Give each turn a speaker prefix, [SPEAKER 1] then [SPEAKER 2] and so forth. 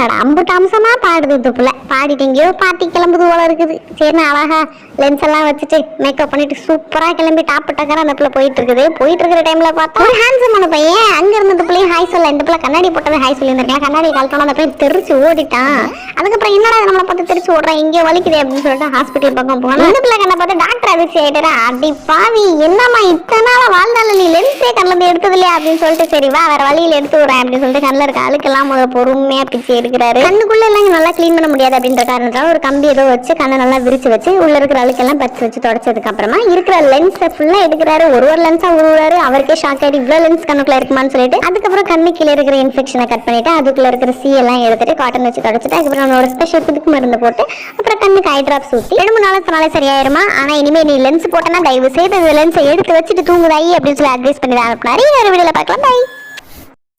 [SPEAKER 1] என்னடா அம்புட்டு அம்சமா பாடுது இந்த பிள்ளை. பாடிட்டு எங்கேயோ பாட்டி கிளம்புது போல இருக்குது. சரி நான் அழகா லென்ஸ் எல்லாம் வச்சுட்டு மேக்கப் பண்ணிட்டு சூப்பரா கிளம்பி டாப் டக்கரா அந்த பிள்ளை போயிட்டு இருக்கிற டைம்ல பார்த்தா ஒரு ஹேண்ட்ஸமான பையன் அங்க இருந்த இந்த பிள்ளையும் ஹாய் சொல்ல. இந்த பிள்ளை கண்ணாடி போட்டது ஹாய் சொல்லியிருந்திருக்கலாம். கண்ணாடி கால்ட்டோம் அந்த பையன் தெரிச்சு ஓடிட்டான். அதுக்கப்புறம் என்னடா நம்மளை பார்த்து தெரிச்சு ஓடுறான், எங்கேயோ வலிக்குது அப்படின்னு சொல்லிட்டு ஹாஸ்பிட்டல் பக்கம் போனா இந்த பிள்ளை கண்ணை பார்த்து டாக்டர் அதிர்ச்சி ஆயிட்டாரா, அடி பாவி என்னம்மா இத்தனை நாள வாழ்ந்தால நீ லென்ஸே கண்ணில் எடுத்தது இல்லையா அப்படின்னு சொல்லிட்டு, சரி வா வேற வழியில் எடுத்து விடுறேன் அப்படின்னு சொல்லிட்டு கண்ணில் இருக்க அழுக்கெல்லாம் பொறுமையா பிச்சு எடுக்கிறாரு. கண்ணுக்குள்ள எல்லாம் நல்லா கிளீன் பண்ண முடியாது அப்படின்ற காரணத்தால ஒரு கம்பி ஏதோ வச்சு கண்ணை நல்லா விரிச்சு வச்சு உள்ள இருக்கிற அழுக்கெல்லாம் பச்சு வச்சு தொடச்சதுக்கு அப்புறமா இருக்கிற லென்ஸை ஃபுல்லா எடுக்கிறாரு. ஒரு லென்ஸா உருவாரு. அவருக்கே ஷாக் ஆயிட்டு இவ்வளவு லென்ஸ் கண்ணுக்குள்ள இருக்குமான்னு சொல்லிட்டு அதுக்கப்புறம் கண்ணு கீழே இருக்கிற இன்ஃபெக்ஷனை கட் பண்ணிட்டு அதுக்குள்ள இருக்கிற சி எல்லாம் எடுத்துட்டு காட்டன் வச்சு தொடச்சிட்டு அதுக்கப்புறம் நம்மளோட ஸ்பெஷல் புதுக்கு மருந்து போட்டு அப்புறம் கண்ணுக்கு ஐ டிராப்ஸ் ஊற்றி 2-3 நாளைக்கு சரியாயிருமா. ஆனா இனிமே நீ லென்ஸ் போட்டனா தயவு செய்து லென்ஸை எடுத்து வச்சுட்டு தூங்குதாயி அப்படின்னு சொல்லி அட்வைஸ் பண்ணி தான் அனுப்பினாரு. வேற வீடியோல பார்க்கலாம். பை.